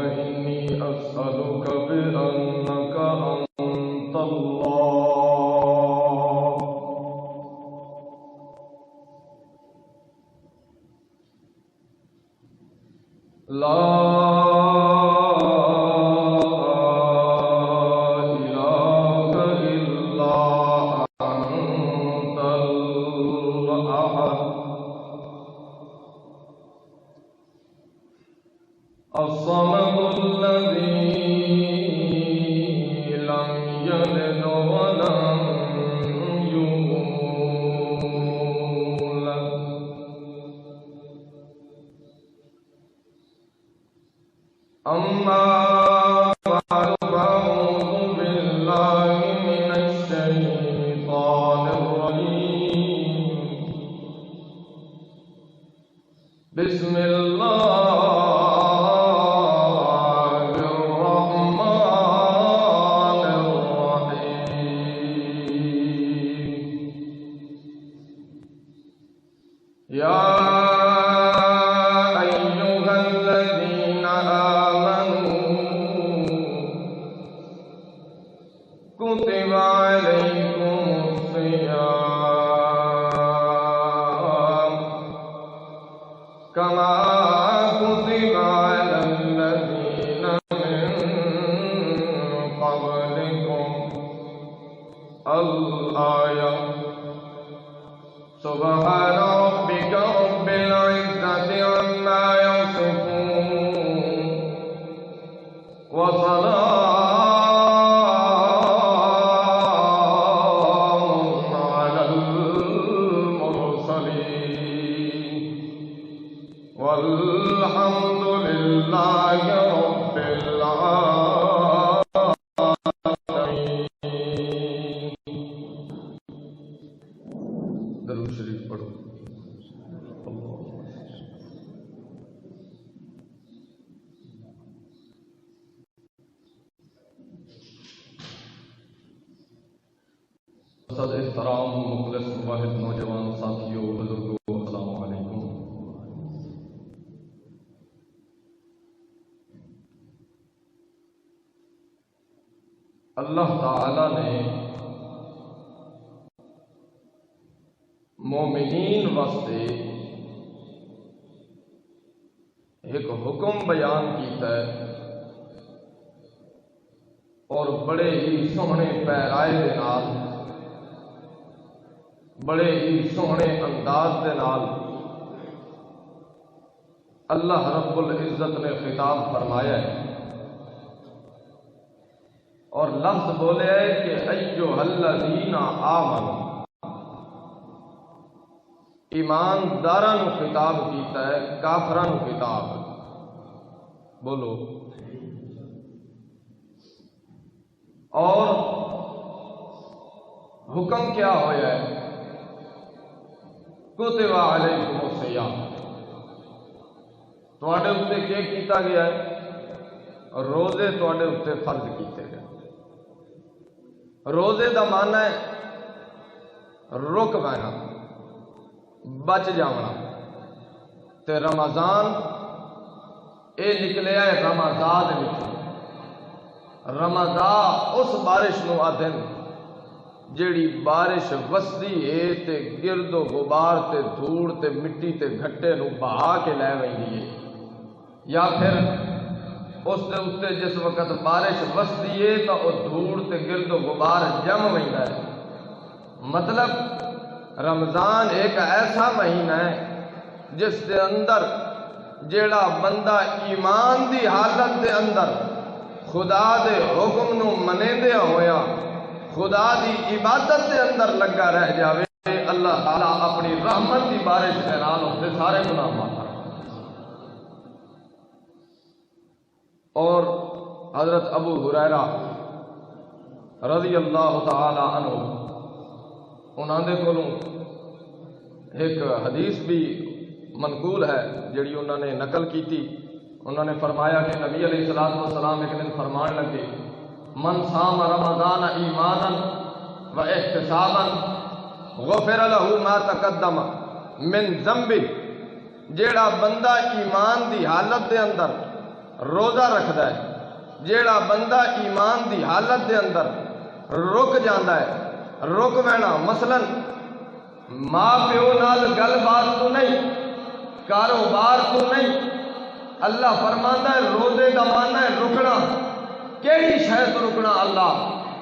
إني أسألك بأنك أنت الله لا الصمد الذي لم يلد ولم يولد أما بعد فأعوذ بالله من الشيطان الرجيم بسم الله يا أيها الذين آمنوا كتب عليكم الصيام كما كتب على الذين من قبلكم الآية سبحان ربك رب العزة عما يصفون وسلام على المرسلين والحمد لله رب العالمين. درود شریف پڑھو. صد احترام مخلص واحد نوجوان ساتھیوں بزرگوں السلام علیکم. اللہ تعالی نے مومنین واسطے ایک حکم بیان کیتا ہے اور بڑے ہی سوہنے پیرائے دے نال بڑے ہی سوہنے انداز دے نال اللہ رب العزت نے خطاب فرمایا ہے اور لفظ بولے ہے کہ ایھا الذین آمنوا. ایمانداراں نو خطاب کیتا ہے، کافراں نو خطاب. بولو. اور حکم کیا ہویا ہے؟ کتب علیکم الصیام. تواڈے اوتے کیا کیتا گیا ہے؟ روزے تواڈے اوتے فرض کیتے گئے. روزے دا معنی ہے رک بینا، بچ جانا. تے رمضان اے نکلیا ہے رمضان نکلے. رمضان اس بارش نو آدھن جیڑی بارش وسدی ہے تے گرد و غبار تے دھوڑ تے مٹی تے گھٹے نو بہا کے لے ویندی ہے. یا پھر اس دے اتے جس وقت بارش وسدی ہے تو وہ دھوڑ تے گرد و غبار جم ویندا ہے. مطلب رمضان ایک ایسا مہینہ ہے جس دے اندر جیڑا بندہ ایمان دی حالت دے اندر خدا دے حکم نو منیندیا ہویا خدا دی عبادت دے اندر لگا رہ جاوے، اللہ تعالیٰ اپنی رحمت دی بارش دے نال اسے سارے گناہ معاف کر. اور حضرت ابو ہریرہ رضی اللہ تعالی عنہ انہاں دے کولوں ایک حدیث بھی منقول ہے جڑی انہوں نے نقل کی تھی. انہوں نے فرمایا کہ نبی علیہ السلام ایک دن فرمان لگے من صام رمضان ایمانا و احتسابا غفر له ما تقدم من ذنبه. جیڑا بندہ ایمان دی حالت دے اندر روزہ رکھدا ہے جیڑا بندہ ایمان دی حالت دے اندر رک جاندا ہے رک وینا مثلا ماں پیو نال گل بات تو نہیں کاروبار تو نہیں اللہ فرماندا ہے روزے دا معنی ہے رکنا کیڑی شے تو رکنا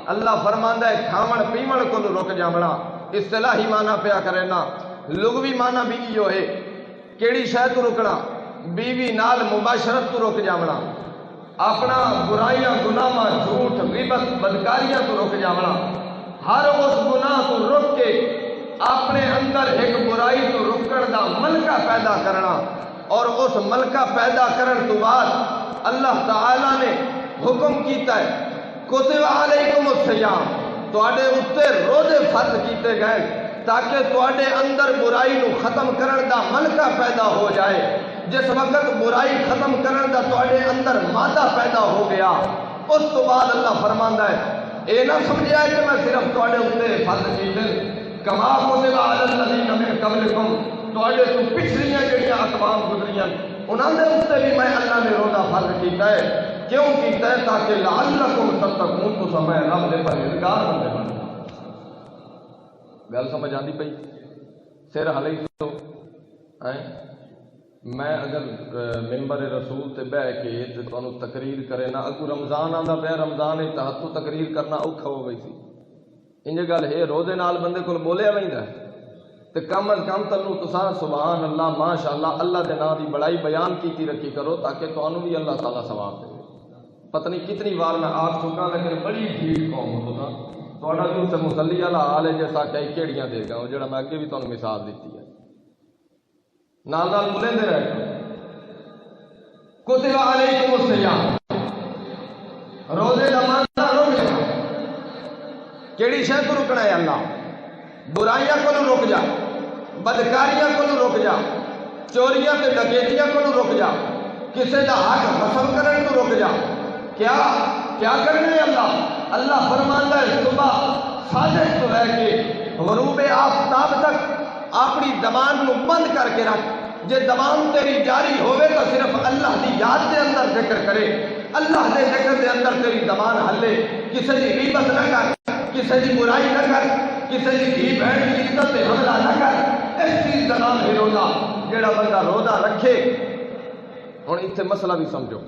اللہ فرماندا ہے کھاون پیون کو رک جاونا اصطلاحی معنی پیا کرے نا لغوی معنی بھی ایو ہے کیڑی شے تو رکنا بیوی نال مباشرت تو رک جاونا اپنا برائیاں گناہاں جھوٹ غیبت بدکاریاں تو رک جاونا ہر اس گناہ تو رک کے اپنے اندر ایک برائی تو رکن دا ملکہ پیدا کرنا اور اس ملکہ پیدا کرن تو بعد اللہ تعالی نے حکم کیتا ہے کتب علیکم الصیام تواڈے اوتے روزے فرض کیتے گئے تاکہ تواڈے اندر برائی نو ختم کرن دا ملکہ پیدا ہو جائے جس وقت برائی ختم کرن دا تواڈے اندر مادہ پیدا ہو گیا اس تو بعد اللہ فرماندا ہے اے نہ سمجھیا کہ میں صرف تواڈے اوتے فرض کیتے کما کتب علی الذین من قبلکم تواڈے تو پچھلیاں جڑیاں اقوام گزریاں انہاں دے اوتے بھی میں اللہ نے روزہ فرض کیتا ہے کیوں کیتا ہے تاکہ لعلکم تتقون تو سمے رب دے پرہیزگار بندے بن گل سمجھ آندی پئی سر ہلئی تو میں اگر ممبر رسول تے بہ کے تے تانوں تقریر کرے نا اگوں رمضان آندا پیا رمضان وچ ہتھوں تقریر کرنا اوکھا ہو گئی سی انج گل ہے روزے نال بندے کول بولیا ویندا ہے تے کم از کم تانوں تساں سبحان اللہ ماشاءاللہ اللہ دے نام دی بڑائی بیان کیتی رکھی کرو تاکہ تانوں بھی اللہ تعالی ثواب دے پتہ نہیں کتنی بار میں آکھ چکا لیکن بڑی بھیڑ قوم ہو نا تہاڈا جو تے مسلی والا حال ہے جیسا کہ کیڑیاں دے گا جڑا میں اگے بھی تانوں مثال دتی ہے نال نال بولندے رہے کتب علیکم الصیام روزے دا معنی روزہ کیڑی شے تو رکنا ہے اللہ برائیاں کو رک جا بدکاریاں کو رک جا چوریاں تے ڈکیتیاں کو رک جا کسے دا حق غصب کرن تو رک جا کیا کرنے اللہ فرماندا ہے صبح صادق تو ہے کہ غروب آفتاب تک اپنی زبان کو بند کر کے رکھ جے زبان تیری جاری ہوئے تو صرف اللہ دی یاد دے اندر ذکر کرے اللہ دے ذکر دے اندر تیری زبان ہلے کسی دی غیبت نہ کر کسی دی برائی نہ کر کسی دی دھی بہن کی عزت پہ حملہ نہ کر اس چیز کا نام ہے روزہ جیڑا بندہ روزہ رکھے ہن اتنے مسئلہ بھی سمجھو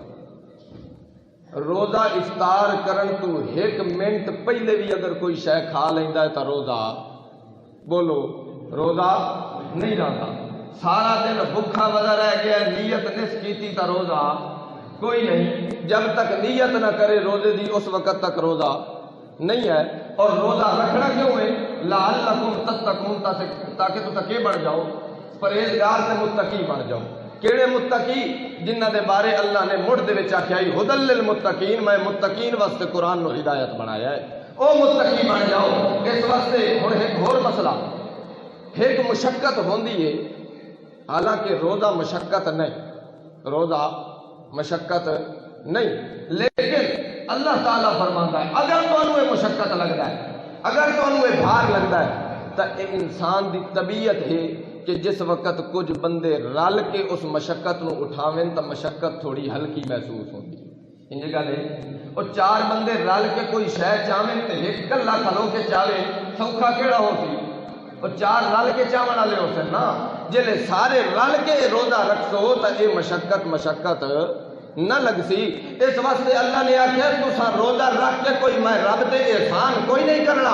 روزہ افطار کرن تو ایک منٹ پہلے بھی اگر کوئی شے کھا لیندا ہے تو روزہ بولو روزہ نہیں رہتا سارا دن بھوکا ودا رہ گیا نیت نس کیتی تا روزہ کوئی نہیں جب تک نیت نہ کرے روزے دی اس وقت تک روزہ نہیں ہے اور روزہ رکھنا کیوں ہے لعلکم تتقون تاکہ تو تقی بن جاؤ پرہیزگار تے متقی بن جاؤ کیڑے متقی جنہ دے بارے اللہ نے مڑ دے وچ آکھیا ہدل للمتقین میں متقین واسطے قرآن نو ہدایت بنایا ہے او متقی بن جاؤ اس واسطے ہن ایک اور مسئلہ ایک مشقت ہوندی ہے حالانکہ روزہ مشقت نہیں روزہ مشقت نہیں لیکن اللہ تعالیٰ فرماندا ہے اگر تانوں یہ مشقت لگتا ہے اگر تانوں یہ بھار لگتا ہے تو انسان دی طبیعت ہے کہ جس وقت کچھ بندے رل کے اس مشقت نو اٹھاویں تو مشقت تھوڑی ہلکی محسوس ہوتی ہے انج گل ہے اور چار بندے رل کے کوئی شے چاہیں تے ایک کلا کھلو کے چاہے سوکھا کیڑا ہو سی اور چار رل کے چاون والے ہو سن نا جلے سارے رل کے روزہ رکھو تو یہ مشقت نہ لگ سی اس واسطے اللہ نے آخیا تساں روزہ رکھ کے کوئی میں رب تے احسان کوئی نہیں کرنا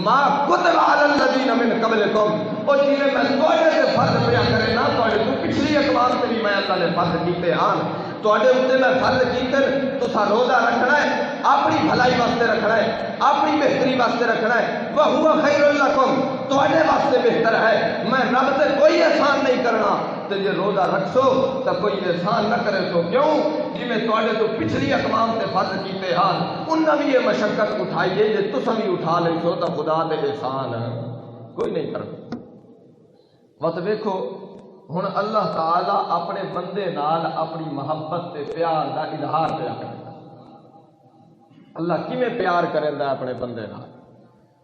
ما کتب علی الذین من قبلکم اور جنہیں میں تواڈے تے فرض پیا کرے نا تواڈے تو پچھلی اقوام تے بھی میں اللہ نے فرض کیتے ہاں تواڈے اوتے میں فرض کیتے تساں روزہ رکھنا ہے اپنی بھلائی واسطے رکھنا ہے اپنی بہتری واسطے رکھنا ہے وَهُوَ خَيْرٌ لَكُمْ تواڈے واسطے بہتر ہے میں رب تے کوئی احسان نہیں کرنا تے جے روزہ رکھو تو کوئی احسان نہ کرے تو کیوں جی میں تواڈے تو پچھلی اقوام تے فرض کیتے ہاں انہاں بھی یہ مشقت اٹھائی ہے جے تساں بھی اٹھا لے تو خدا تے احسان کوئی نہیں کرنا مت ویکھو ہن اللہ تعالی اپنے بندے نال اپنی محبت تے پیار دا اظہار پیا کردا اللہ کیویں پیار کریندا اپنے بندے نال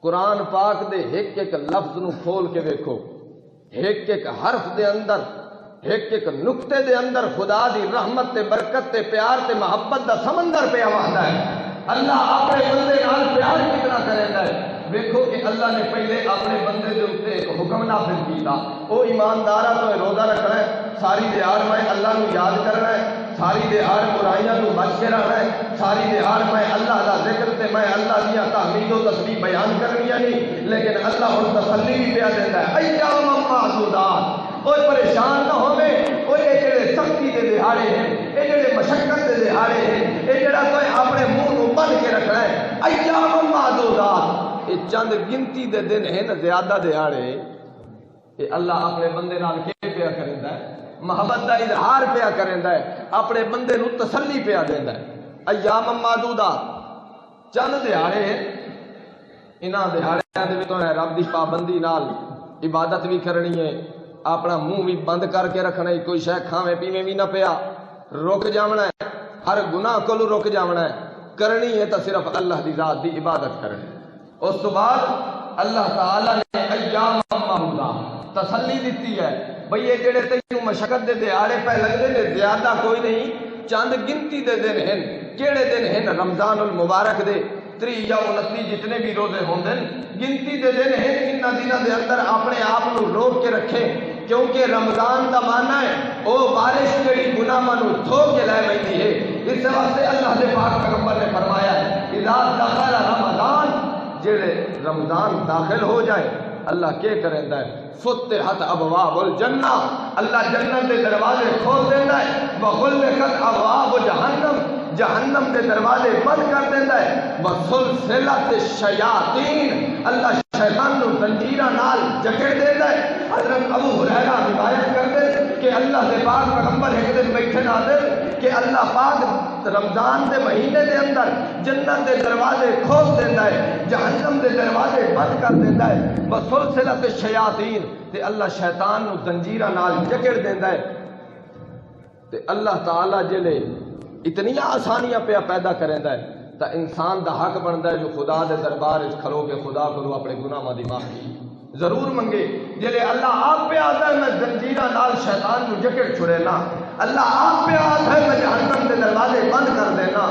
قرآن پاک دے ایک ایک لفظ نو کھول کے ویکھو ایک ایک حرف دے اندر ایک ایک نقطے دے اندر خدا دی رحمت تے برکت تے پیار تے محبت دا سمندر پہ آوازہ ہے۔ اللہ اپنے بندے نال پیار کتنا کریندا ہے۔ دیکھو کہ اللہ نے پہلے اپنے بندے دے اوپر ایک حکم نافذ کیتا، او ایماندارا تو روزہ رکھنا ہے، ساری دیہاڑ میں اللہ نو یاد کرنا ہے، ساری دیہاڑ برائیاں تو بچ کے رہنا ہے، ساری دیہاڑ میں اللہ دا ذکر تے میں اللہ دیا تحمید و تسبیح بیان کرنی نہیں۔ لیکن اللہ ہن تسلی بھی پیا دیندا ہے، ایام معدودات، کوئی پریشان نہ ہوے، کوئی یہ جڑے سختی دے دہاڑے ہیں، یہ جڑے مشقت دے دہاڑے ہیں، یہ جڑا کوئی اپنے منہ نو بند کے رکھنا ہے، ایام معدودات، یہ چند گنتی دے دن ہیں، زیادہ دہاڑے، یہ اللہ اپنے بندے نال کے پیا کریندا ہے، محبت دا اظہار پیا کریندا ہے، اپنے بندے نو تسلی پیا دیندا ہے۔ ایام معدودات، چند دہاڑے ہیں، انہاں دہاڑیاں دے وچوں رب دی پابندی نال عبادت بھی کرنی ہے، اپنا منہ بھی بند کر کے رکھنا ہے، کوئی شے کھاویں پیویں بھی نہ پیا، رک جاونا ہے، ہر گناہ کو رک جاونا ہے، کرنی ہے تو صرف اللہ دی ذات دی عبادت کرنی۔ اس تو بعد اللہ تعالیٰ نے ایام معدودات تسلی دیتی ہے، بھئی یہ جڑے تینوں مشقت دے دیہاڑے پہ لگدے نے زیادہ کوئی نہیں، چند گنتی دے دن ہیں۔ کیڑے دن ہیں؟ رمضان المبارک دے 30 یا 29 جتنے بھی روزے ہوندے گنتی دے دن ہیں، انہاں دناں دے اندر اپنے آپ نو روک کے رکھیں، کیونکہ رمضان دا معنی ہے او بارش جڑی گناہاں نو دھو کے لے ویندی ہے۔ اس واسطے اللہ دے پاک پیغمبر نے فرمایا اذا دخل رمضان، جڑے رمضان داخل ہو جائے اللہ کیا کریندا ہے، فتحت ابواب الجنہ، اللہ جنت دے دروازے کھول دیندا ہے، وغلقت ابواب جہنم، جہنم دے دروازے بند کر دیندا ہے، وسلسلۃ الشیاطین، اللہ شیطان نو زنجیراں نال جکڑ دیندا ہے۔ حضرت ابو ہریرہ روایت کرتے کہ اللہ دے پاک پیغمبر ایک دن بیٹھے ناظر کہ اللہ پاک رمضان دے مہینے دے اندر جنت دے دروازے کھول دیندا ہے، جہنم دے دروازے بند کر دیندا ہے، وسلسلۃ الشیاطین، تے اللہ شیطان نو زنجیراں نال جکڑ دیندا ہے۔ تے اللہ تعالی جلے اتنی آسانیاں پہ پیدا کریندا ہے تا انسان دا حق بندا ہے جو خدا دے دربار وچ کھلو کے خدا کو اپنے گناہاں دی معافی ضرور منگے۔ جلے اللہ آپ پہ آتا ہے میں زنجیراں نال شیطان کو جکڑ چھڑینا، اللہ آپ پہ آتا ہے میں جہنم دے دروازے بند کر دینا،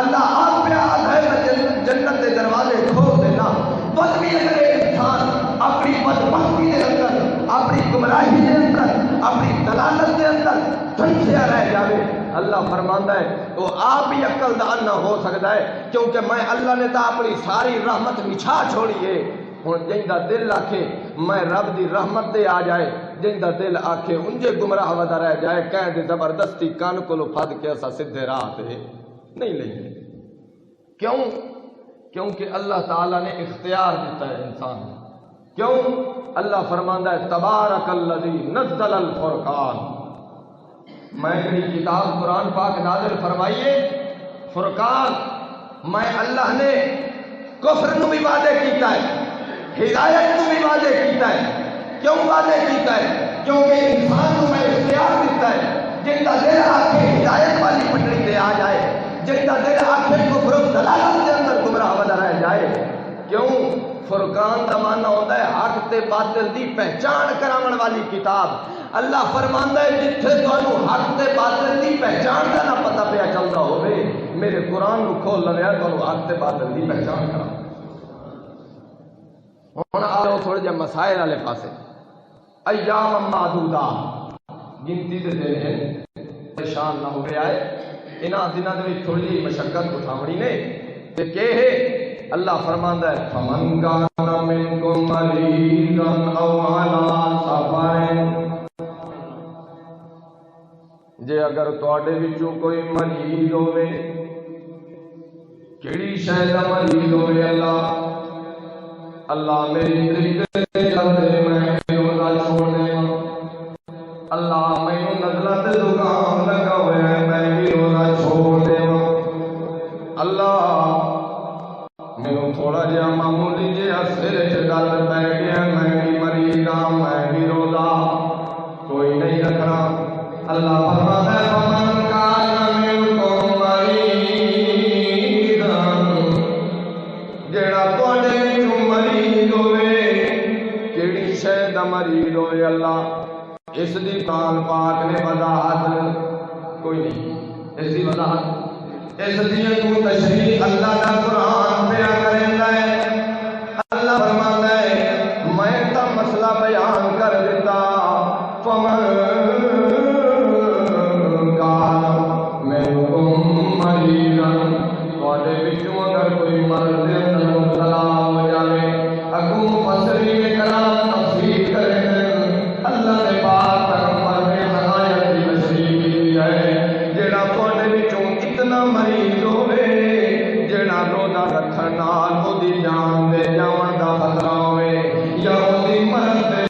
اللہ آپ پہ آتا ہے میں جنت دے دروازے کھول دینا۔ بس بھی اگر انسان اپنی بدبختی دے اندر، اپنی گمراہی دے اندر، اپنی دلالت دے اندر دھنسیا رہ جاوے، اللہ فرماندا ہے وہ آپ ہی عقل دان نہ ہو سکتا ہے، کیونکہ میں اللہ نے تو اپنی ساری رحمت بچھا چھوڑی ہے۔ ہن جیندا دل آکھے میں رب دی رحمت دے آ جائے، جیندا دل آکھے انجے گمراہ ودا رہ جائے، کہہ دے زبردستی کان کو پھد کے اسا سیدھے راہ تے نہیں لیں۔ کیوں؟ کیونکہ اللہ تعالیٰ نے اختیار دیتا ہے انسان۔ کیوں؟ اللہ فرماندا ہے تبارک الذی نزل الفرقان، میں نے کتاب قرآن پاک نازل فرمائیے فرقان، میں اللہ نے کفر نو بھی وعدے کیتا ہے، ہدایت نو بھی وعدے کیتا ہے۔ کیوں وعدے کیتا ہے؟ کیونکہ انسان کو میں اختیار دیتا ہے، جندا دل آکھے ہدایت والی پٹڑی تے آ جائے، جندا دل آکھے کفر و ضلالت کے اندر گمراہ ودا رہ جائے۔ کیوں؟ فرقان دا معنی ہوتا ہے حق تے باطل دی پہچان کراون والی کتاب۔ اللہ فرماندا ہے جتھے تانوں حق تے باطل دی پہچان دا نہ پتہ پیا چلدا ہوے، میرے قرآن کو کھول لیا تانوں حق تے باطل دی پہچان کرا۔ ہن آؤ تھوڑے جے مسائل والے پاسے۔ ایام معدودات، گنتی دے دن ہیں، پریشان نہ ہو گیا ہے، انہاں دناں دے وچ تھوڑی جی مشقت اٹھاونی نے تے کہ ہے اللہ فرماندا ہے فمن کان منکم مریضا او علی سفر، جے اگر تواڈے وچوں کوئی مریض ہوے، کیڑی شے دا مریض ہوے، اللہ میری طریقے چلدے میں روزہ چھوڑ دیواں، اللہ مینوں نزلہ تے زکام لگا ہویا ہے میں بھی روزہ چھوڑ دیواں، اللہ مینوں تھوڑا جہا معمولی جہا سر چ درد پہ گیا میں بھی مریض ہاں میں بھی روزہ کوئی نہیں رکھنا۔ اللہ فرماتا ہے فمن کان منکم مریضا، جیڑا تواڈے وچوں مریض ہوے، کیڑی شے دا مریض ہوے، اللہ اس دی قرآن پاک نے وضاحت کوئی نہیں، اس دی وضاحت اس دی کو تشریح اللہ کا قرآن پیا کریندا ہے۔ اللہ فرماندا ہے میں تا مسئلہ بیان کر دیتا، فمن کان منکم مریضا، تواڈے وچوں اگر کوئی مرض دے اندر مبتلا ہو جاوے، اگوں فسری کلام تفسیر کرے اللہ نے پاک پیغمبر نے آیت کی تشریح کی ہے، جڑا تواڈے وچوں اتنا مریض ہوے جڑا روزہ رکھن نال او دی جان دے جاون دا خطرہ ہوے یا او دی مرض دے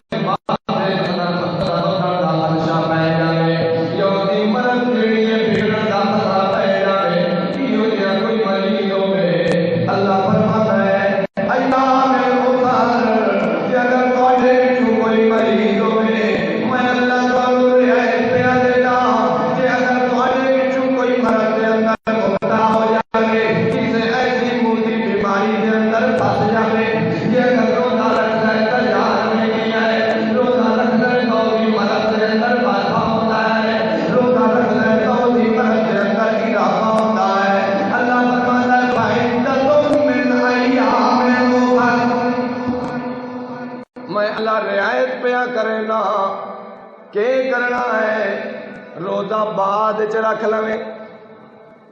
روزہ بعد چ رکھ لویں،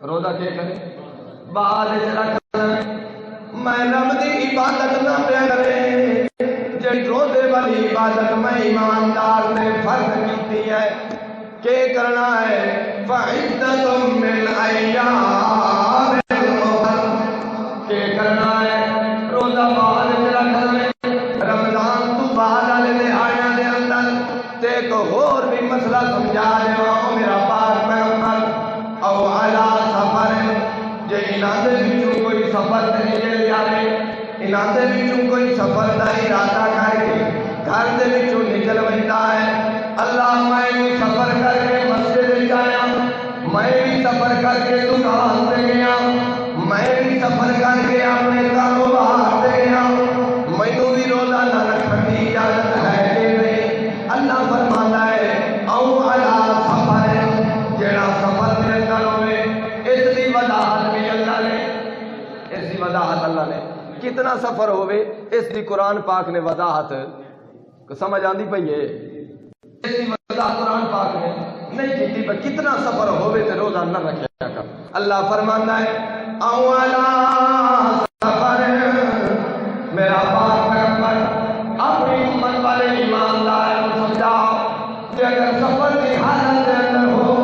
روزہ کے کرے بعد چ رکھ لویں، میں رب دی عبادت نہ پیا کرے جڑی روزے والی عبادت میں ایماندار نے فرض کیتی ہے، کہ کرنا ہے فعدۃ من ایام اخر، کہ کرنا ہے روزہ بعد چ رکھ لویں، رمضان تو بعد والے دہاڑیاں دے اندر تے کو اور بھی مسئلہ سمجھا دے میرا پاک پیغمبر، او علی سفر، جے انہاں دے وچوں کوئی سفر نہیں لے جاوے، انہاں دے وچوں کوئی سفر دا ارادہ کر کے گھر دے وچوں نکل ویندا ہے، اللہ میں بھی سفر کر کے مسجد وچ آیا، میں بھی سفر کر کے دکان تے گیا، میں بھی سفر کر کے اپنے کاروبار تے گیا، مینوں بھی روزہ نہ رکھن دی اجازت ہے کہ نہیں؟ اللہ فرماتا ہے او علی سفر، جڑا سفر دے اندر ہوئے، اس دی وضاحت بھی اللہ نے، اس دی وضاحت اللہ نے کتنا سفر ہوئے اس دی قرآن پاک نے وضاحت سمجھ آندی پئی ہے، اس دی وضاحت قرآن پاک نے نہیں کیتی، پر کتنا سفر ہوئے تے روزہ نہ رکھیا کر۔ اللہ فرماتا ہے او علی سفر، میرا پاک پیغمبر اپنی امت والے ایماندار کو سمجھاؤ کہ اگر سفر کی حالت کے اندر ہو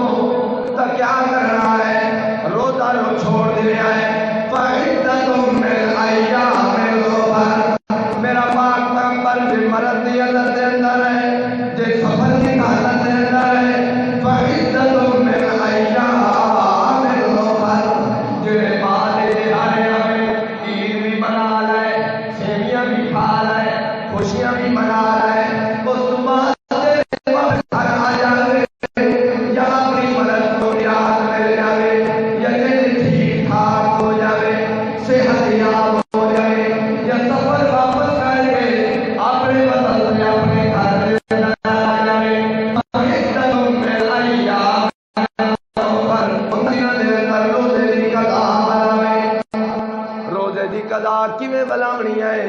تو کیا کرنا ہے، روزہ رو چھوڑ دیا ہے، فعدۃ من ایام اخر، میرا پاک پیغمبر بھی مرض کی حالت کے اندر ہے، جے سفر کی حالت کے اندر ہے، فعدۃ من ایام اخر، جڑے بعد دہاڑے آوے، عید بھی منا لے، سیویاں بھی کھا لے، خوشیاں بھی منا رہے، اس بعد گھر آ جائے یا اپنی مدد کو یاد مل جائے یا ٹھیک ٹھاک ہو جائے، صحت یاب ہو جائے، یا سفر واپس کر کے اپنے وطن میں اپنے گھر میں آ جائے، روزے دی قضا کیویں بلاونی ہے؟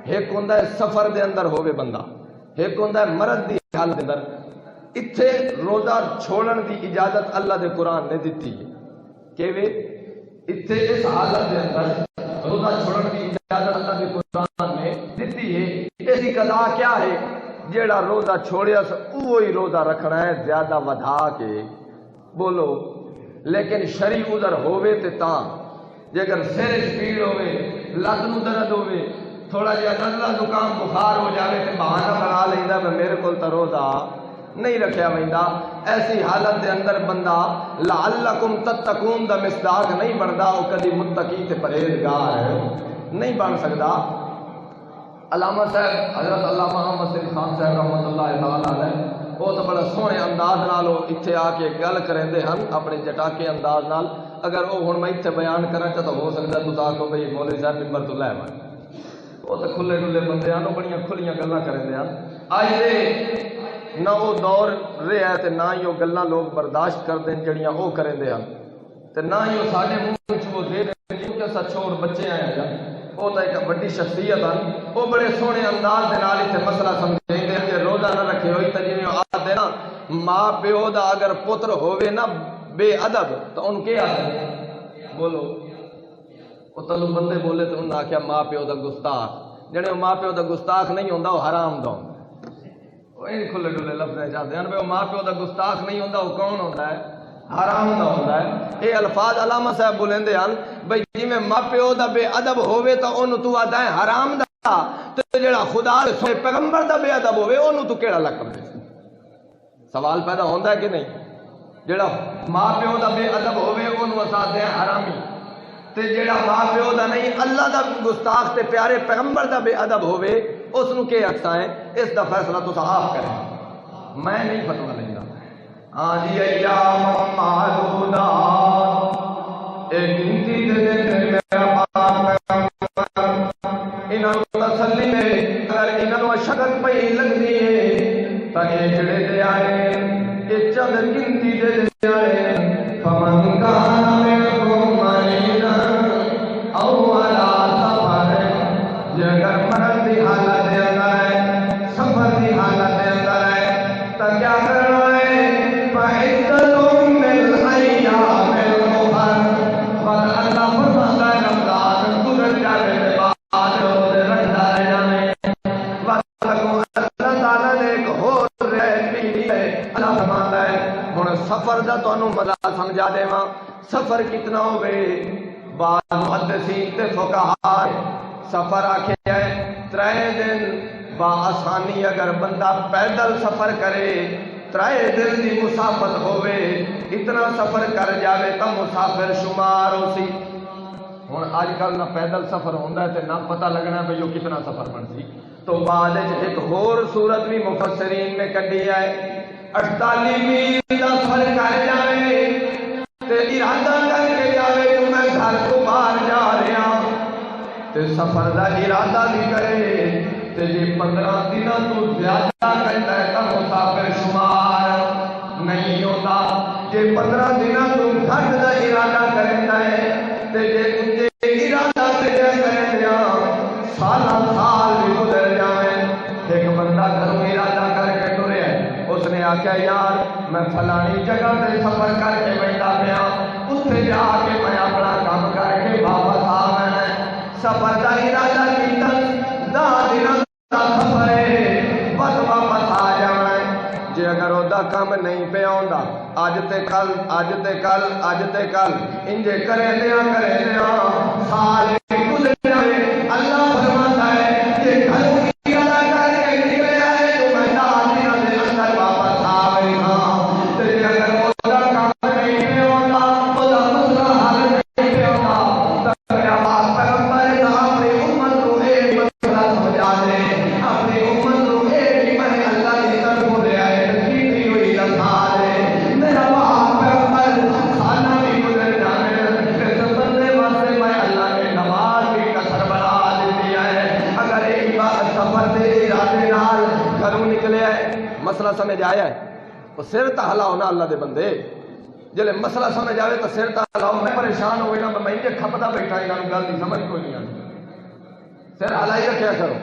ایک ہوندا ہے سفر دے اندر ہووے بندہ، ایک ہوندا ہے مرض دی حالت اندر، اتھے روزہ چھوڑن دی اجازت اللہ دے قرآن نے دیتی ہے، کہ وے اتھے اس حالت دے اندر روزہ چھوڑن دی اجازت اللہ دے قرآن نے دیتی ہے۔ اس کی قضا کیا ہے؟ جیڑا روزہ چھوڑیا وہی روزہ رکھنا ہے زیادہ ودھا کے، بولو لیکن شرعی عذر ہووے تے تاں، جے اگر سر پیڑ ہووے، لت نو درد ہووے، تھوڑا جہا نزلہ زکام بخار ہو جائے تو بہانہ بنا لینا میں میرے کو تو روزہ نہیں رکھیا ویندا، ایسی حالت دے اندر بندہ لعلکم تتقون دا مصداق نہیں بندا، او کدی متقی تے پرہیزگار نہیں بن سکدا۔ علامہ صاحب حضرت علامہ محمد سید خان صاحب رحمۃ اللہ تعالی علیہ وہ تو بڑا سونے انداز نال اتنے آ کے گل کریندے ہن اپنے جٹاکے انداز نال، اگر وہ ہن میں اتنے بیان کرا تو ہو سکتا تو آکھو بھئی مولوی صاحب ممبر تو لے آئے، وہ تو کھلے کھلے بندے ہیں، بڑی کھلیاں گلاں کرتے ہیں۔ آج دے نہ وہ دور رہا ہے تے نہ ہی وہ گلاں لوگ برداشت کر دیں جڑیاں وہ کریں دے ہیں تے نہ ہی وہ سارے منہ وہ دے دیں کیونکہ اسا چھوڑ بچے آئے ہیں وہ تو ایک بڑی شخصیت ہیں وہ بڑے سونے انداز دے نال تے مسئلہ سمجھیں دے کہ روزہ نہ رکھے ہوئی تے جویں آ دے نا ماں پیو دا اگر پتر ہووے نا بے ادب تو ان کے آدھے بولو وہ تلو بندے بولے تو انہوں نے آخیا ماں پیو دا گستاخ جڑے ماں پیو دا گستاخ نہیں ہوندا وہ حرام دا ہوندا وہ این کھلے ڈلے لفظ چاہتے ہیں وہ ماں پیو دا گستاخ نہیں ہوندا وہ کون ہوندا ہے حرام دا ہوندا ہے یہ الفاظ علامہ صاحب بولندے ہیں بھئی جی میں ماں پیو دا بے ادب ہووے تو انہوں تو آدھا ہے حرام دا تو جڑا خدا دے پیغمبر دا بے ادب ہووے انہوں تو کیڑا لقب دے سوال پیدا ہوندا ہے کہ نہیں جڑا ماں پیو دا بے ادب ہووے انہوں آدھے ہیں حرامی تے جڑا ماں پیو دا نہیں اللہ دا گستاخ تے پیارے پیغمبر دا بے ادب ہووے اس نو کے اکساں ہے اس دا فیصلہ تو صحاف کریں میں نہیں فتویٰ لیں گا ہاں جی ایام معدودہ ایک گنتی دے دے میرا پاک انہاں تسلی میں اگر انہاں شکل پئی لگ دیئے تا اے جڑے دے آئے اے چند گنتی دے دے آئے فمن کان منکم مریضا او علی سفر یہ اگر مرض دی حالت دے اندر ہے سفر دی حالت دے اندر ہے تا کیا کرنا ہے فعدۃ من ایام اخر اور اللہ فرماتا ہے رمضان گزر جانے کے بعد روزے رکھتا رہ جانے وَاتَّقُوا اللہ تعالیٰ نے ایک اور رہت بھی ہے اللہ فرماتا ہے ہن سفر دا تانوں مزہ سمجھا دے ماں سفر کتنا ہوئے بعض محدثین تے فقہا سفر آکھے ہے 3 دن با آسانی اگر بندہ پیدل سفر کرے 3 دن دی مسافت ہوئے اتنا سفر کر جاوے تا مسافر شمار ہو سی ہن آج کل نہ پیدل سفر ہوندا ہے تے نہ پتہ لگنا ہے بھئی کتنا سفر بن سی تو بعد ایک اور صورت بھی مفسرین نے کڈی ہے 48 میل دا سفر کر جاوے تے ارادہ کر کے جاوے کہ میں گھر تو باہر جا رہا تے سفر دا ارادہ بھی کرے تے یہ 15 دنوں تو زیادہ کرتا ہے تو مسافر شمار نہیں ہوتا یہ 15 دنوں تو گھٹ دا ارادہ کرتا ہے تے یہ ارادہ سے کرتا سالہ سال بھی گزر جائیں ایک بندہ گھروں ارادہ کر کے ٹرے ہے اس نے آکھا یار میں فلانی جگہ سے سفر کر کے بیٹھا پیا اس سے جا کے میں اپنا کام کر کے واپس آ میں سفر کا ارادہ کیتا 10 دنوں کا سفر ہے بس واپس آ جانا ہے جے اگر وہ کام نہیں پہ آندا اج تے کل اج تے کل اج تے کل انجے کرے دیا سال گزر جائے اللہ فرماتا ہے کہ گھر کی ارادہ کر کے نکلے آئے تو میں 10 دنوں کے اندر واپس آ گئی ہاں تے اگر وہ کام نہیں پہ آندا وہ مسئلہ حل نہیں پہ آندا تو میرا باپ پیغمبر نے اپنی امت کو ایک مسئلہ سمجھا دے اپنی امت کو ایک میں اللہ کی طرف دے آئے کی ہوئی لمحہ دے میرا باپ پیغمبر کھانا بھی گزر جانے اس بندے واسطے میں اللہ کے نماز بھی کثر بنا دیتی ہے اگر ایک بار سفر دے ارادے نال گھروں نکلے آئے مسئلہ سمجھ آیا ہے وہ سر تہلا ہونا اللہ دے بندے جلے مسئلہ سمجھ آئے تو سر تہلا ہو میں پریشان ہوئی نا میں یہ کھپتا بیٹھا ہی نہ گل دی سمجھ کوئی نہیں آتی سر ہلائی رکھیا کرو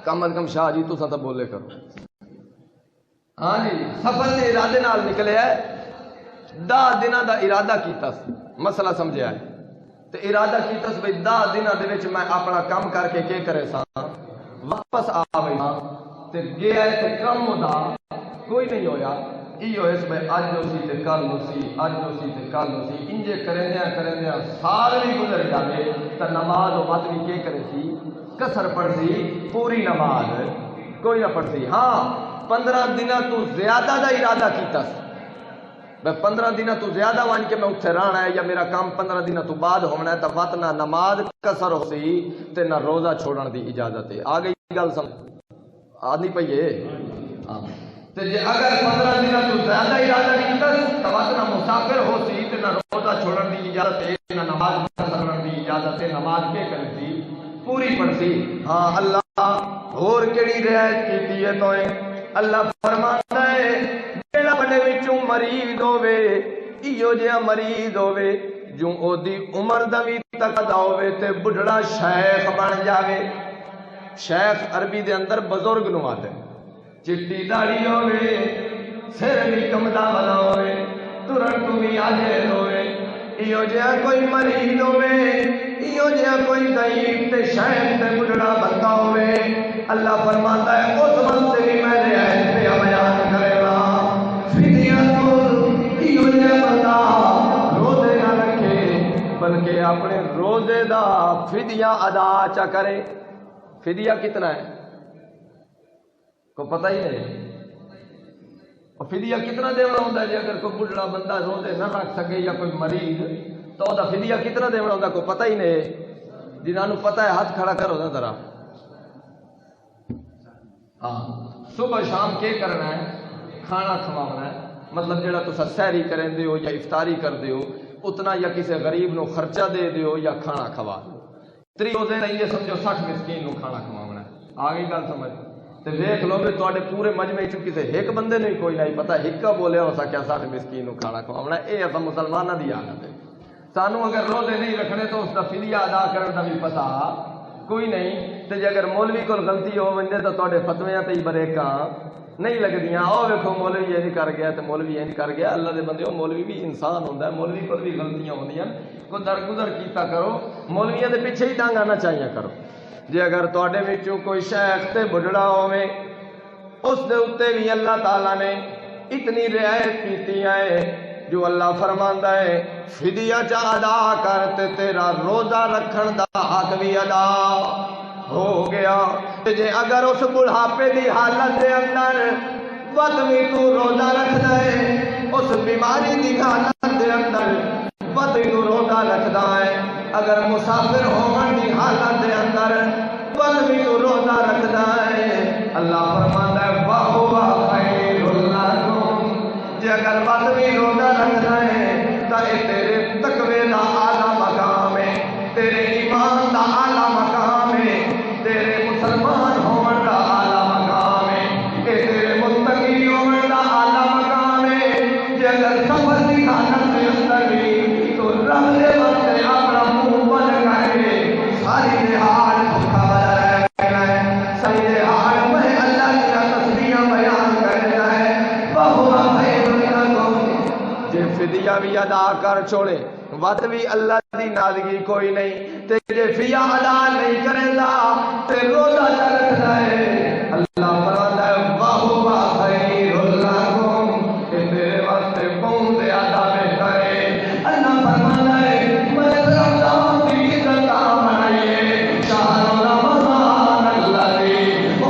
کم از کم شاہ جی تو سا بولے کرو ہاں جی سفر دے ارادے نال نکلے ہے 10 دنوں دا ارادہ کیتا مسئلہ سمجھے آئے تے ارادہ کیتا بھئی 10 دنوں دے وچ میں اپنا کام کر کے کیا کرے سا واپس آ گئی تے گیا تے کم دا کوئی نہیں ہویا ای ہوئے اس میں اج ہو سی تے کل ہو سی اج ہو سی تے کل ہو سی انجے کرندیاں سال بھی گزر جاوے تے نماز و وقت بھی کیا کرے سی کسر پڑھ سی پوری نماز کوئی نہ پڑھ سی ہاں 15 دنوں تو زیادہ دا ارادہ کیتا میں 15 دنوں تو زیادہ وان کے میں اتھے رہنا ہے یا میرا کام 15 دنوں تو بعد ہونا ہے تو وقت نہ نماز کسر ہو سی تے نہ روزہ چھوڑن دی اجازت ہے آ گئی گل سمجھ آدھی پئیے تے جے اگر 15 دنوں تو زیادہ ارادہ کیتا تو وقت نہ مسافر ہو سی تے نہ روزہ چھوڑن دی اجازت ہے نہ نماز کسر کرن دی اجازت ہے نماز کے کرن دی پوری پڑھ سی ہاں اللہ اور کیڑی رعایت کیتی ہے تو اللہ فرماتا ہے جیڑا بڑے وچوں مریض ہوے ایو جہا مریض ہوے جو او دی عمر دا وی تقاضا ہوے تے بڑھڑا شیخ بن جاوے. شیخ عربی دے اندر بزرگ نو آتے چٹی داڑھی ہوے سر بھی کمدا والا ہوے ترن تو بھی آجے ہوے ایو جہا کوئی مریض ہوے ایو جہا کوئی ضعیف تے شیخ تے بڑھڑا بندہ ہوے اللہ فرماتا ہے اس وقت بھی میں نے ایسے بیان کرے گا فدیہ تو ایو جہا بندہ روزے نہ رکھے بلکہ اپنے روزے دا فدیہ ادا چا کرے. فدیہ کتنا ہے کو پتہ ہی نہیں. اور فدیہ کتنا دینا ہوتا ہے جی اگر کوئی بڑھڑا بندہ روزے نہ رکھ سکے یا کوئی مریض تو وہ فدیہ کتنا دینا ہوتا کو پتہ ہی نہیں. جنہوں پتہ ہے ہاتھ کھڑا کرو نا ذرا. ہاں صبح شام کیا کرنا ہے کھانا کھوانا ہے مطلب جڑا تو سحری کریں دے ہو یا افطاری کر دے ہو اتنا یا کسی غریب نو خرچہ دے دے ہو یا کھانا کھوا دو. 3 روزے نہیں یہ سمجھو 60 مسکین نو کھانا کھوانا ہے. آگے گل سمجھ تے ویکھ لو بھی تواڈے پورے مجمع چ کسے ایک بندے نہیں کوئی نہیں پتہ ہکا بولیا ہو سکیا 60 مسکین نو کھانا کھوانا ہے. اے اساں مسلماناں دی عادت ہے. سانو اگر روزے نہیں رکھنے تو اس دا فدیہ ادا کرن دا بھی پتہ کوئی نہیں. تے جے اگر مولوی کول غلطی ہو وندے تو تواڈے فتویاں تے ہی بریکاں نہیں لگدیاں. او ویکھو مولوی یہ نہیں کر گیا تے مولوی یہ نہیں کر گیا. اللہ دے بندے مولوی بھی انسان ہوندا ہے مولوی کول بھی غلطیاں ہوندیاں. کوئی درگزر کیتا کرو مولویاں دے پیچھے ہی ٹانگا نہ چاہیے کرو. جے اگر تواڈے وچوں کوئی شیخ تے بڑھڑا ہوے اس دے اوتے بھی اللہ تعالیٰ نے اتنی رعایت کیتی ہے جو اللہ فرماندا ہے فدیہ چا ادا کر تے تیرا روزہ رکھن دا حق بھی ادا ہو گیا. جے اگر اس بڑھاپے دی حالت دے اندر وقت بھی تو روزہ رکھدا ہے اس بیماری دی حالت دے اندر وقت بھی تو روزہ رکھدا ہے اگر مسافر ہون دی حالت دے اندر وقت بھی تو روزہ رکھدا ہے اللہ فرماندا ہے وَهُوَ خَيْرٌ لَكُمْ. جے اگر وقت بھی روزہ رکھدا ہے تا اے تیرے تقوی دا اعلیٰ مقام ہے تیرے ایمان دا اعلیٰ مقام ہے تیرے مسلمان ہون دا اعلیٰ مقام ہے اے تیرے متقی ہون دا اعلیٰ مقام ہے. جے اگر سفر دی حالت دے اندر بھی تو رب دے واسطے اپنا منہ بند کر کے ساری دہاڑ بھوکا بنا رہنا ہے ساری دہاڑ میں اللہ کی تسبیحاں بیان کرنا ہے. وَهُوَ خَيْرٌ لَكُمْ. جے فدیہ بھی ادا کر چھوڑے وقت بھی اللہ دی نازگی کوئی نہیں تے جے فدیہ ادا نہیں کرے گا تے روزہ رکھدا ہے اللہ فرماتا ہے وَهُوَ خَيْرٌ لَكُمْ. کہ تیرے واسطے بہت زیادہ بہتر ہے. اللہ فرماتا ہے میں رمضان کی عزت بنائیے شہر رمضان الذی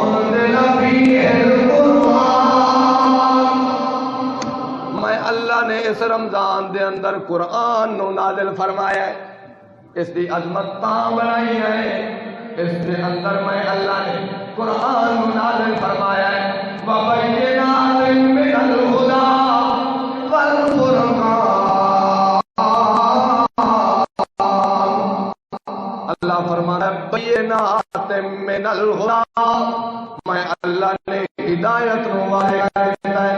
انزل فیہ القرآن. میں اللہ نے اس رمضان دے اندر قرآن نو نازل فرمایا ہے. اس دی عظمت تاں بنائی ہے اس دے اندر میں اللہ نے قرآن نو نازل فرمایا ہے وَبَيِّنَاتٍ مِّنَ الْهُدَىٰ وَالْفُرْقَانِ. اللہ فرماتا ہے بَيِّنَاتٍ مِّنَ الْهُدَىٰ میں اللہ نے ہدایت نو واضح کرتا ہے.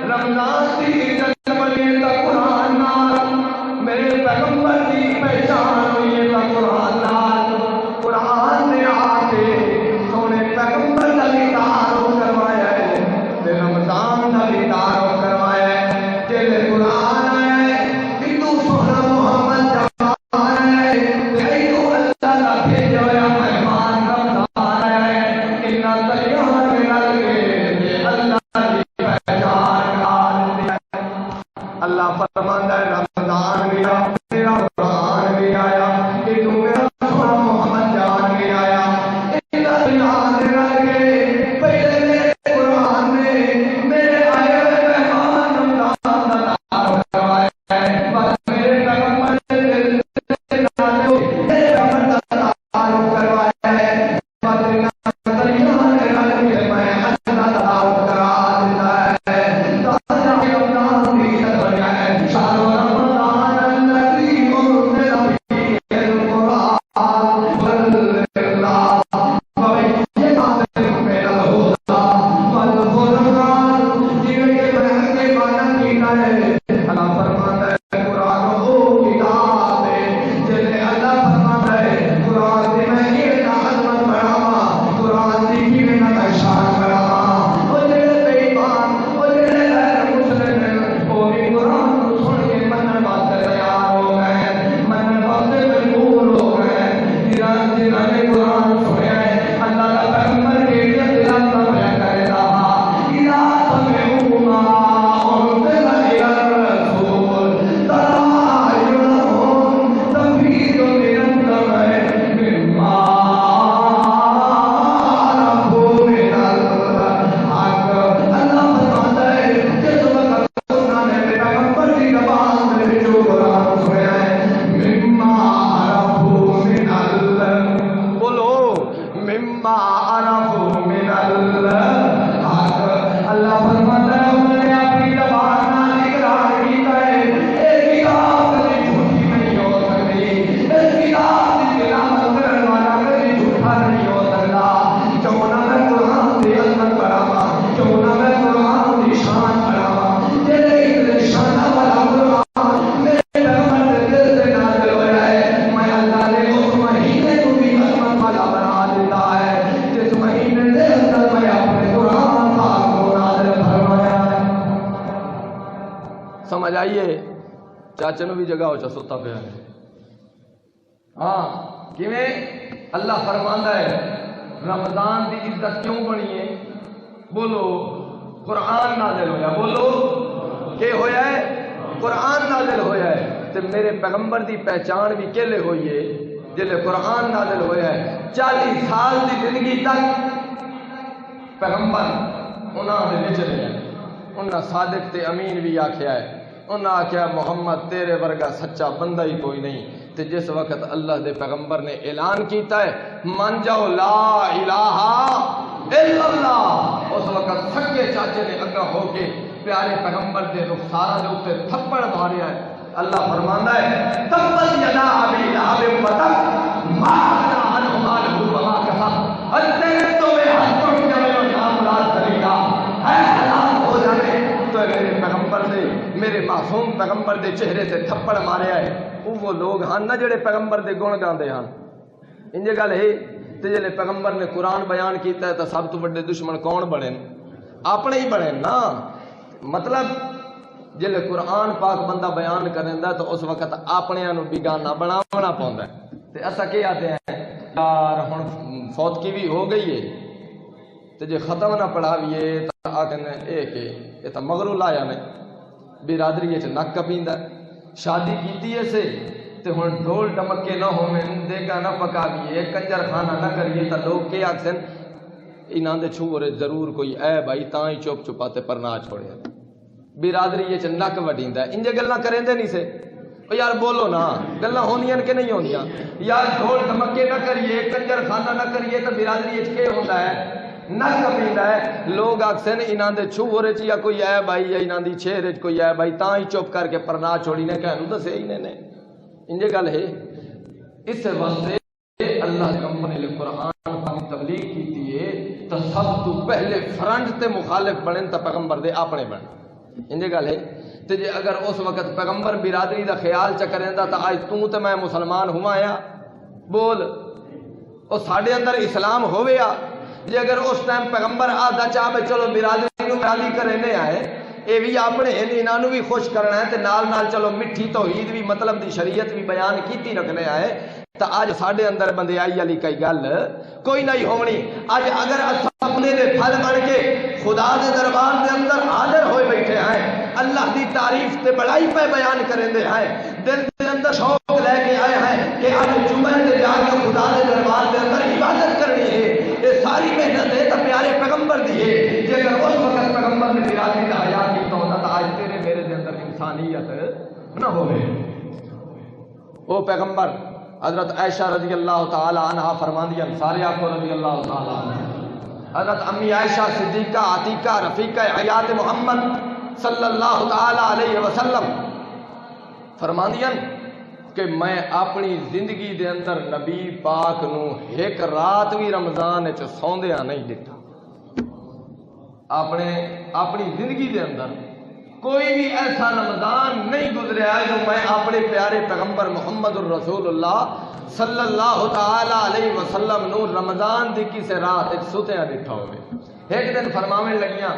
رمضان کی عزت بنی تا قرآن نال میرے پیغمبر کی پہچان ہوئی ہے تا قرآن نال. قرآن نے آ کے سونے پیغمبر کا بھی تعارف کروایا ہے تے رمضان کا بھی تعارف کروایا ہے. جیلے قرآن آیا ہے اتو سونا محمد جان آیا ہے تے اتو اللہ کا بھیجا ہوا مہمان رمضان آیا ہے. انہاں تیار چاچے نو بھی جگہ ہو چا ستا پیا ہے. ہاں کیویں اللہ فرماندا ہے رمضان دی عزت کیوں بنی ہے؟ بولو قرآن نازل ہویا. بولو کہ ہویا ہے؟ قرآن نازل ہویا ہے. تے میرے پیغمبر دی پہچان بھی کیلے ہوئی ہے جلے قرآن نازل ہویا ہے. 40 سال دی زندگی تک پیغمبر انہاں دے وچ رہے ہیں. انہاں صادق تے امین بھی آکھیا ہے. انہاں آکھیا محمد تیرے ورگا سچا بندہ ہی کوئی نہیں. تے جس وقت اللہ دے پیغمبر نے اعلان کیتا ہے من جاؤ لا الہ الا اللہ، اس وقت سکے چاچے نے اگا ہو کے پیارے پیغمبر دے رخسارہ دے اوپر تھپڑ ماریا ہے. اللہ فرماندا ہے تبت یدا ابی لہب وتب ما اغنی عنہ مالہ وما کسب. تیرے تو میں ہاتھ ٹوٹ گیا، میرا نام مراد خریدا ہے ہلاک ہو جانے تو میرے پیغمبر دے میرے معصوم پیغمبر دے چہرے سے تھپڑ ماریا ہے. وہ لوگ ہاں نا جڑے پیغمبر دے گن گاندے ہاں. انجے گل ہے تے جلے پیغمبر نے قرآن بیان کیتا ہے تو سب تو بڑے دشمن کون بنے؟ اپنے ہی بنے نا. مطلب جلے قرآن پاک بندہ بیان کرندا تو اس وقت اپنے نو بیگانہ بناونا پوندا ہے. تے اسا کی آتے ہیں یار ہن فوتگی بھی ہو گئی ہے تے جے ختم نہ پڑھاویے تو آکھنے اے کہ یہ تو مغرو لایا نے برادری وچ نک کپیندا. شادی کیتی ہے سے تے ہن ڈھول ڈمکے نہ ہوویں، دیگا نہ پکاویے، کنجر خانہ نہ کریے تو لوگ کے آکھن انہاں دے چھوڑے ضرور کوئی عیب آئی تاں ہی چپ چپاتے پر نہ چھوڑیا. برادری وچ نک وڈیندا ہے. انجے گلاں کریندے نہیں سے. او یار بولو نا گلاں ہونیاں کہ نہیں ہوندیاں؟ یار ڈھول ڈمکے نہ کریے، کنجر خانہ نہ کریے تو برادری وچ کے ہوندا ہے؟ نک کپیندا ہے. لوگ آکھن انہاں دے چھوڑے چ یا کوئی عیب آئی یا انہاں دی چھیر وچ کوئی عیب آئی تاں ہی چپ کر کے پر نہ چھوڑی نے کہنوں دسے ہی نے. انجے گل ہے اس واسطے اللہ کمبنے لے قرآن کی تبلیغ کیتی ہے تو سب تو پہلے فرنٹ تے مخالف بنن تو پیغمبر دے اپنے بن. انجے گل ہے تے جے اگر اس وقت پیغمبر برادری دا خیال چ کریندا تو آج تو تے میں مسلمان ہوا یا بول او ساڈے اندر اسلام ہویا. جے اگر اس ٹائم پیغمبر آدھا چاہ میں چلو برادری نو راضی کرنے آئے اے بھی اپنے انہاں بھی خوش کرنا ہے تے نال نال چلو مٹھی توحید بھی مطلب دی شریعت بھی بیان کیتی رکھنے آئے تو آج ساڈے اندر بندیائی والی کئی گل کوئی نہیں ہونی. آج اگر اپنے دے پھل بن کے خدا دے دربار دے اندر حاضر ہوئے بیٹھے ہیں، اللہ دی تعریف تے بڑائی پہ بیان کریں دے ہیں، دل دے اندر شوق لے کے آئے ہیں کہ آج جمعہ دے جا کے خدا دے دربار دے اندر عبادت کرنی ہے. یہ ساری محنت ہے تو پیارے پیغمبر دی ہے. جے اگر اس وقت پیغمبر نے برادری کا حیا کیتا ہوتا تو آج تیرے میرے دے اندر انسانیت نہ ہوئے. وہ پیغمبر حضرت عائشہ رضی اللہ تعالی عنہ فرماندی سارے آکھو رضی اللہ تعالی عنہ. حضرت امی عائشہ صدیقہ عتیقہ رفیقہ حیات محمد صلی اللہ تعالی علیہ وسلم فرماندیاں کہ میں اپنی زندگی دے اندر نبی پاک نو ایک رات بھی رمضان وچ سوندیاں نہیں ڈٹھا. اپنی زندگی دے اندر کوئی بھی ایسا رمضان نہیں گزریا جو میں اپنے پیارے پیغمبر محمد الرسول اللہ صلی اللہ تعالی علیہ وسلم نو رمضان دی کسے رات ستیاں ڈٹھا ہوئے. ایک دن فرماویں لگیاں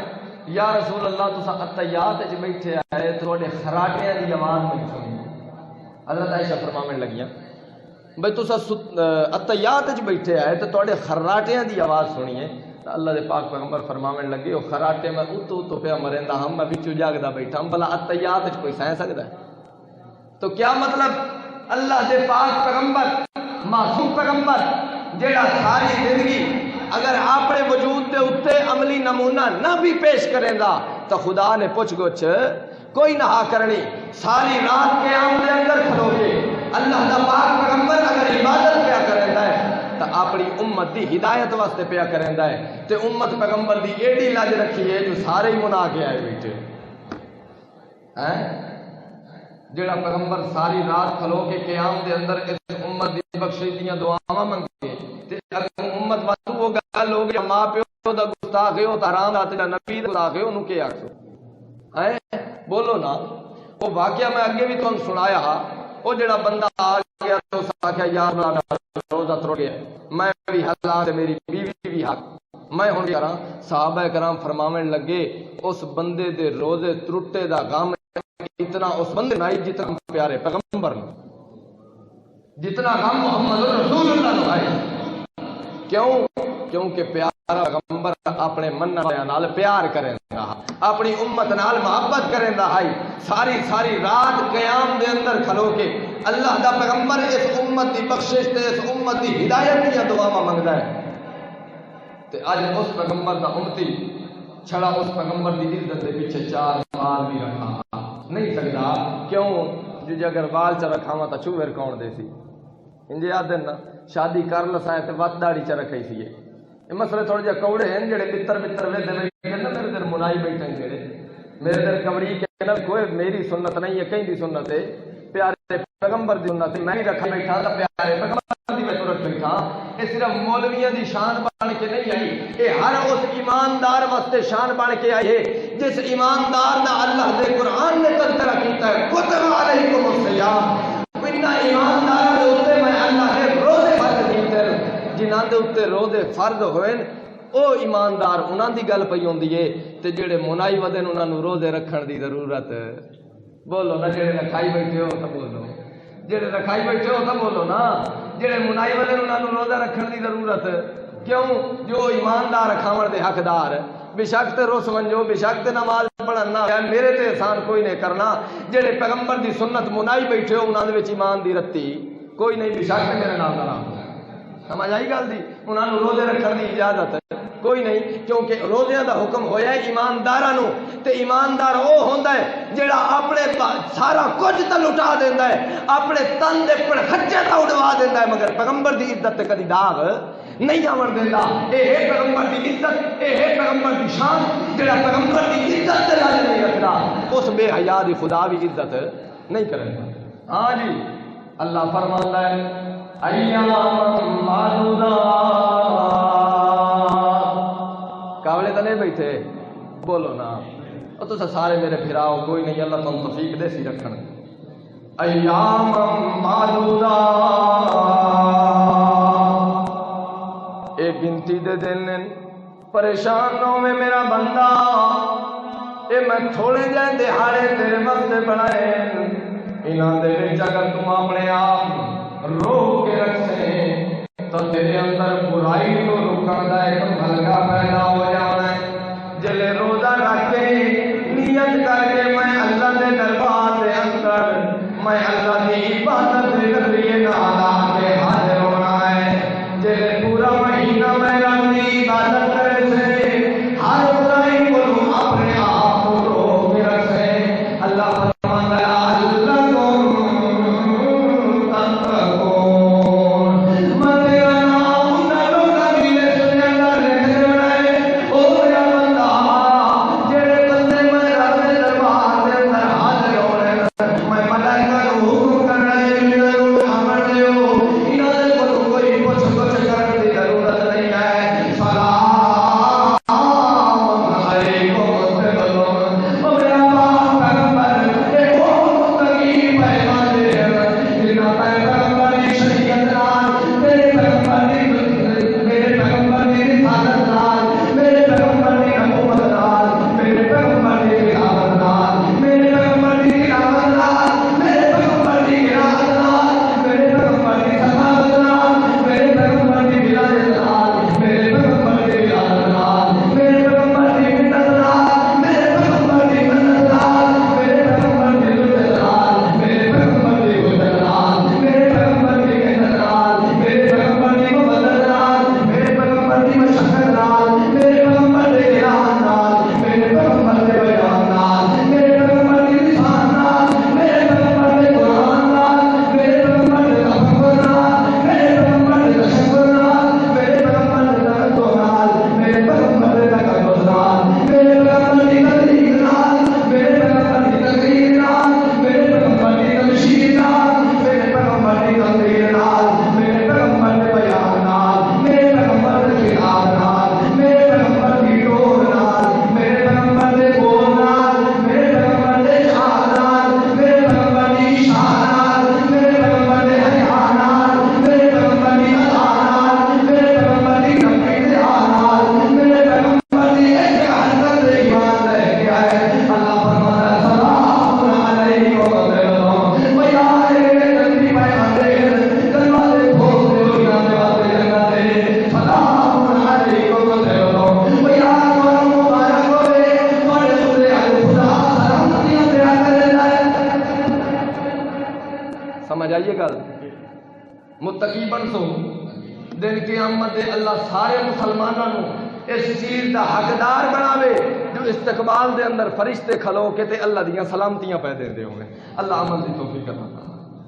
یا رسول اللہ تساں عطیات وچ بیٹھے آئے تواڈے خراٹیاں دی آواز نہیں سنی. حضرت عائشہ فرماویں لگیاں بھئی تساں عطیات وچ بیٹھے آئے تے تواڈے خراٹیاں دی آواز سنی ہے. اللہ دے پاک پیغمبر فرماویں لگے او خراٹے میں اتو پیا مریندا ہم میں وچوں جاگدا بیٹھا ہم بھلا عطیات وچ کوئی سہ سکدا ہے؟ تو کیا مطلب اللہ دے پاک پیغمبر معصوم پیغمبر جیڑا ساری زندگی اگر اپنے وجود دے اوتے عملی نمونہ نہ بھی پیش کریں دا تو خدا نے پوچھ گچھ کوئی نہ کرنی. ساری رات قیام دے اندر کھلو کے اللہ دا پاک پیغمبر اگر عبادت کیا کریندا ہے تو اپنی امت دی ہدایت واسطے پیا کریندا ہے تے امت پیغمبر دی ایڈی لاج رکھی ہے جو سارے ہی منا کے آئے بیٹھے ہیں. جڑا پیغمبر ساری رات کھلو کے قیام دے اندر اس امت دی بخشش دیاں دعاواں منگے تے اگر امت واسطے وہ گل ہو گئی ماں پیو دا گستاخ ہے او حرام دا تے نبی دا گستاخ ہے اونوں کی آکھو ہیں؟ بولو نا. وہ واقعہ میں اگے بھی تمہیں سنایا وہ جڑا بندہ آ گیا تو اس آخیا یار روزہ ترٹ گیا میں بھی حالات میری بیوی بھی حق میں ہوں کراں. صحابہ کرام فرماویں لگے اس بندے دے روزے ترٹے دا غم اتنا اس بندے نائی جتنا پیارے پیغمبر نے، جتنا غم محمد رسول اللہ نے آئی۔ کیوں؟ کیونکہ پیارا پیغمبر اپنے من نال پیار کریں گا، اپنی امت نال محبت کریں گا۔ ساری ساری رات قیام دے اندر کھلو کے اللہ دا پیغمبر اس امت دی بخشش تے اس امت دی ہدایت دی دعاواں منگدا ہے۔ تے اج اس پیغمبر دا امتی چھڑا اس پیغمبر دی عزت دے پیچھے چار مال بھی رکھا نہیں سکدا۔ کیوں؟ جو اگر بال چ رکھاواں تا چوہر کون دے سی؟ انجے آدن نا شادی کر لسائیں تے وت داڑھی چ رکھئی سی۔ یہ مسئلے تھوڑے جے کوڑے ہیں جڑے بتر بتر ویندے بیٹھے نا، میرے دل منائی بیٹھے ہیں جڑے میرے دل کمڑی کے نا، کوئی میری سنت نہیں ہے، کہیں دی سنت ہے، پیارے پیغمبر دی سنت ہے، میں نہیں رکھا بیٹھا تا پیارے پیغمبر دی میں تو رکھ بیٹھا۔ یہ صرف مولویاں دی شان بن کے نہیں آئی، یہ ہر اس ایماندار واسطے شان بن کے آئی ہے جس ایماندار دا اللہ دے قرآن نے تذکرہ کیتا ہے، کتب علیکم الصیام۔ انہاں ایمانداراں دے اوتے میں اللہ نے روزے فرض کیتے، جنہاں دے اوتے روزے فرض ہوئے او ایماندار انہاں دی گل پئی ہوندی ہے، تے جڑے منائی ودن انہاں نوں روزے رکھن دی ضرورت۔ بولو نا، جڑے رکھائی بیٹھے ہو تو بولو، جڑے رکھائی بیٹھے ہو تو بولو نا، جڑے منائی ودن انہاں نوں روزہ رکھن دی ضرورت۔ کیوں؟ جو ایماندار رکھاون دے حقدار، بے شک تے روس ونجو، بے شک تے نماز پڑھنا، میرے تے احسان کوئی نہیں کرنا۔ جڑے پیغمبر دی سنت منائی بیٹھے ہو انہاں دے وچ ایمان دی رتی کوئی نہیں، بے شک تے میرے نام دا نام۔ سمجھ آئی گل دی؟ انہاں نوں روزے رکھن دی اجازت کوئی نہیں، کیونکہ روزیاں دا حکم ہویا ہے ایمانداراں نوں، تے ایماندار او ہوندا ہے جڑا اپنے سارا کچھ تے لٹا دیندا ہے، اپنے تن دے پڑخچے تے اڑوا دیندا ہے، مگر پیغمبر دی عزت تے کدی داغ نہیں آون دیندا۔ اے ہے پیغمبر دی عزت، اے ہے پیغمبر دی شان، جڑا پیغمبر دی عزت تے لاج نہیں رکھدا اس بے حیا دی خدا بھی عزت نہیں کرے گا۔ ہاں جی، اللہ فرماندا ہے ایام معدودات، کاولے تے نہیں بیٹھے، بولو نا، اور تو سارے میرے پھراؤ کوئی نہیں، اللہ تم توفیق دے سی رکھن۔ ایام معدودات، ایک گنتی دے دن، پریشان نہ ہوئے میرا بندہ، اے میں تھوڑے جائیں دہاڑے تیرے واسطے بنائے، انہاں دے وچ اگر تم اپنے آپ روک کے رکھے تو تیرے اندر برائی کو رکن دا ایک بھلکا پیدا ہو جانا ہے۔ جلے روزہ رکھ کے نیت کر کے میں اللہ دے دربار دے اندر میں اللہ دی عبادت دے ذریعے نال کے حاضر ہونا ہے۔ جلے پورا مہینہ میں رب دی عبادت کرے سے ہر برائی کو اپنے آپ کو روک کے رکھے، اللہ سمجھ آئیے گل؟ متقی بن سو دن قیامت اللہ سارے مسلمانوں اس چیز دا حقدار بناوے جو استقبال دے اندر فرشتے کھلو کے تے اللہ دیاں سلامتیاں پہ دے ہوئے. اللہ عمل دی توفیق عطا